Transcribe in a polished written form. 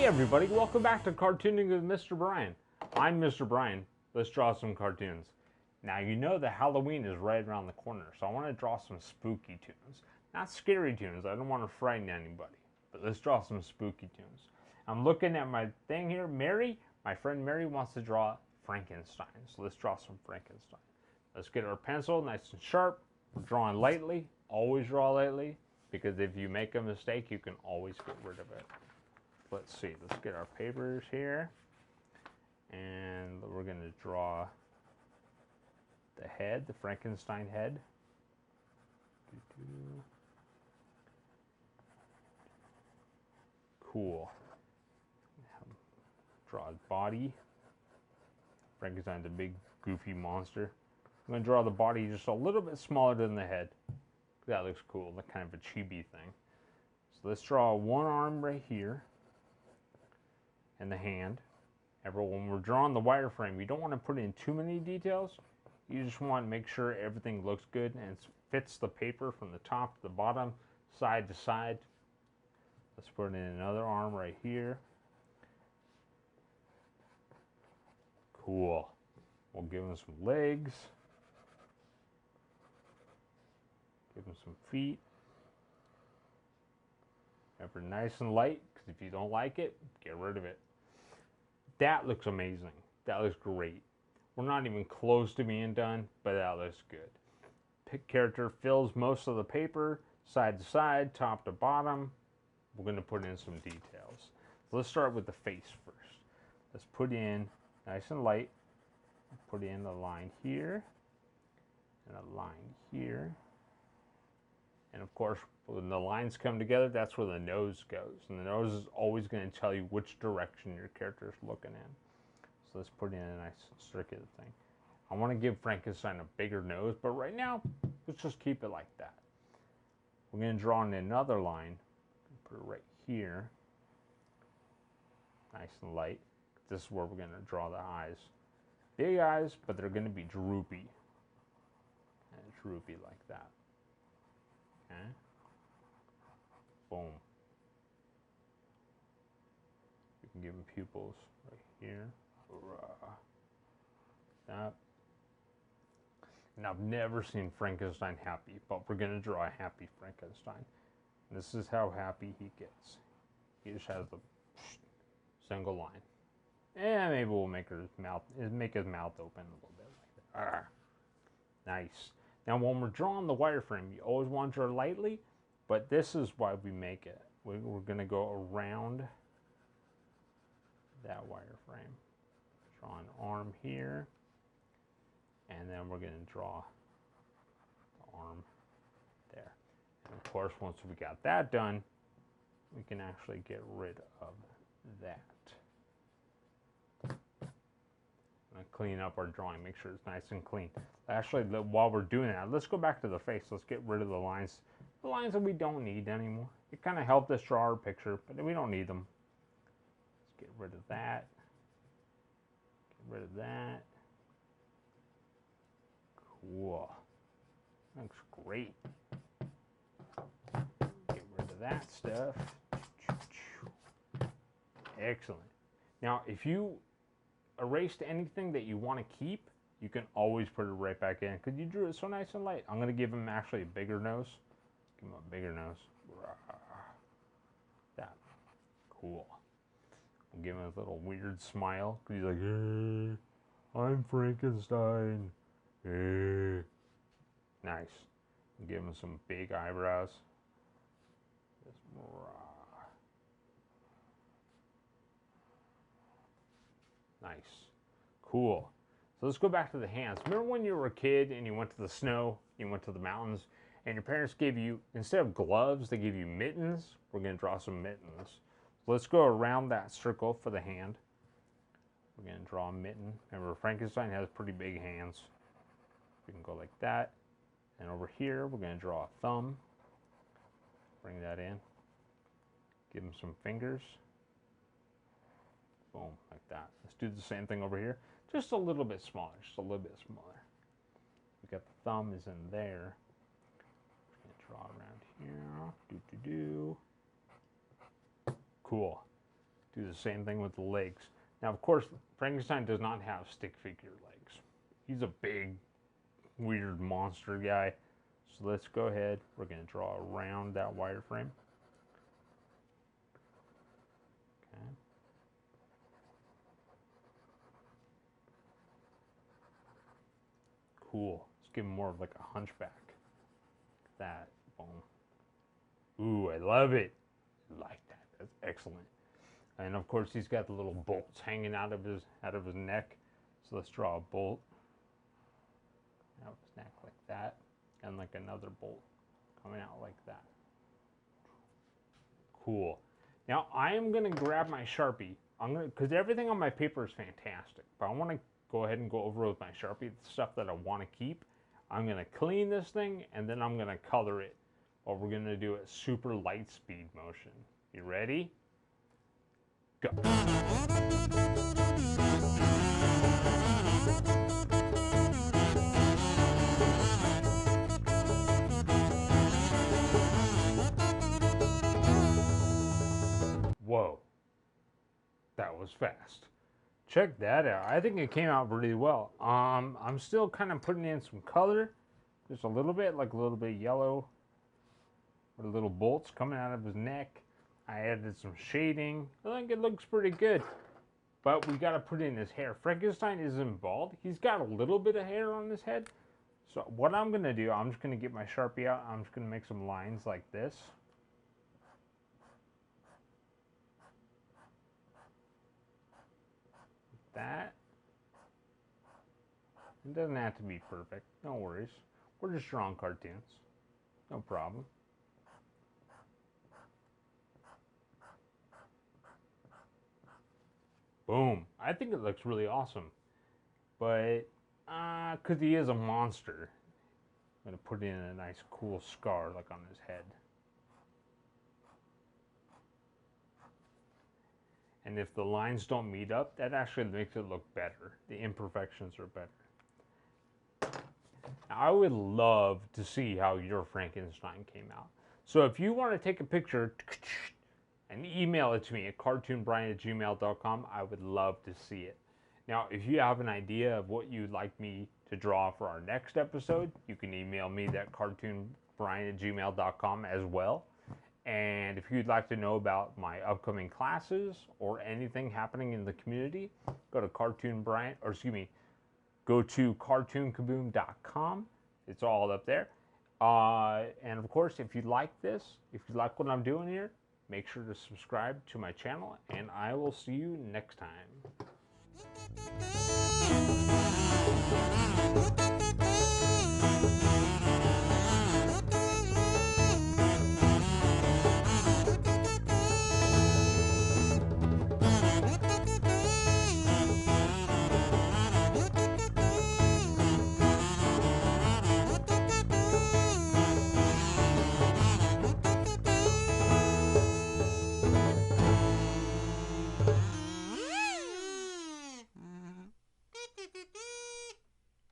everybody, welcome back to Cartooning with Mr. Brian. I'm Mr. Brian. Let's draw some cartoons. Now you know that Halloween is right around the corner, so I want to draw some spooky tunes. Not scary tunes, I don't want to frighten anybody, but let's draw some spooky tunes. I'm looking at my thing here. My friend Mary wants to draw Frankenstein, so let's draw some Frankenstein. Let's get our pencil nice and sharp. We're drawing lightly, always draw lightly, because if you make a mistake, you can always get rid of it. Let's see, let's get our papers here, and we're going to draw the head, the Frankenstein head. Cool. Draw his body. Frankenstein's a big, goofy monster. I'm going to draw the body just a little bit smaller than the head. That looks cool, like kind of a chibi thing. So let's draw one arm right here. And the hand. When we're drawing the wireframe, you don't want to put in too many details. You just want to make sure everything looks good and fits the paper from the top to the bottom, side to side. Let's put in another arm right here. Cool. We'll give him some legs. Give him some feet. Remember, nice and light, because if you don't like it, get rid of it. That looks amazing. That looks great. We're not even close to being done, but that looks good. Character fills most of the paper, side to side, top to bottom. We're going to put in some details. So let's start with the face first. Let's put in, nice and light, put in a line here, and a line here. And of course, when the lines come together, that's where the nose goes. And the nose is always going to tell you which direction your character is looking in. So let's put in a nice circular thing. I want to give Frankenstein a bigger nose, but right now, let's just keep it like that. We're going to draw in another line. Put it right here. Nice and light. This is where we're going to draw the eyes. Big eyes, but they're going to be droopy. And droopy like that. Okay. Boom. You can give him pupils right here. That. And I've never seen Frankenstein happy, but we're going to draw a happy Frankenstein. And this is how happy he gets. He just has a single line. And maybe we'll make his mouth open a little bit like that. Nice. Now, when we're drawing the wireframe, you always want to draw lightly, but this is why we make it. We're going to go around that wireframe. Draw an arm here, and then we're going to draw the arm there. And of course, once we got that done, we can actually get rid of that. Clean up our drawing, make sure it's nice and clean. Actually, while we're doing that, let's go back to the face. Let's get rid of the lines that we don't need anymore. It kind of helped us draw our picture, but we don't need them. Let's get rid of that. Get rid of that. Cool. Looks great. Get rid of that stuff. Excellent. Now, if you erased anything that you want to keep, you can always put it right back in because you drew it so nice and light. I'm going to give him actually a bigger nose. Give him a bigger nose. That. Cool. We'll give him a little weird smile because he's like, hey, I'm Frankenstein. Hey. Nice. We'll give him some big eyebrows. Nice. Cool. So let's go back to the hands. Remember when you were a kid and you went to the snow, you went to the mountains, and your parents gave you, instead of gloves, they gave you mittens? We're going to draw some mittens. So let's go around that circle for the hand. We're going to draw a mitten. Remember, Frankenstein has pretty big hands. We can go like that. And over here, we're going to draw a thumb. Bring that in. Give him some fingers. Boom, like that. Let's do the same thing over here. Just a little bit smaller, just a little bit smaller. We got the thumb is in there. Just gonna draw around here. Cool. Do the same thing with the legs. Now, of course, Frankenstein does not have stick figure legs. He's a big, weird monster guy. So let's go ahead. We're going to draw around that wireframe. Okay. Cool. Let's give him more of like a hunchback. That. Boom. Ooh, I love it. I like that. That's excellent. And of course, he's got the little bolts hanging out of his neck. So let's draw a bolt out of his neck like that, and like another bolt coming out like that. Cool. Now I am gonna grab my Sharpie. Because everything on my paper is fantastic, but I want to go ahead and go over with my Sharpie the stuff that I want to keep. I'm gonna clean this thing, and then I'm gonna color it. But we're gonna do it super light speed motion. You ready? Go. Whoa, that was fast. Check that out. I think it came out really well. I'm still kind of putting in some color, just a little bit, like a little bit yellow, with little bolts coming out of his neck. I added some shading. I think it looks pretty good. But we got to put in his hair. Frankenstein isn't bald. He's got a little bit of hair on his head. So what I'm going to do, I'm just going to get my Sharpie out. I'm just going to make some lines like this. That. It doesn't have to be perfect. No worries. We're just drawing cartoons. No problem. Boom. I think it looks really awesome. But, because he is a monster, I'm going to put in a nice cool scar like on his head. And if the lines don't meet up, that actually makes it look better. The imperfections are better. Now, I would love to see how your Frankenstein came out. So if you want to take a picture and email it to me at cartoonbrian@gmail.com, I would love to see it. Now, if you have an idea of what you'd like me to draw for our next episode, you can email me at cartoonbrian@gmail.com as well. And if you'd like to know about my upcoming classes or anything happening in the community, go to go to cartoonkaboom.com. It's all up there. And of course, if you like this, if you like what I'm doing here, make sure to subscribe to my channel, and I will see you next time.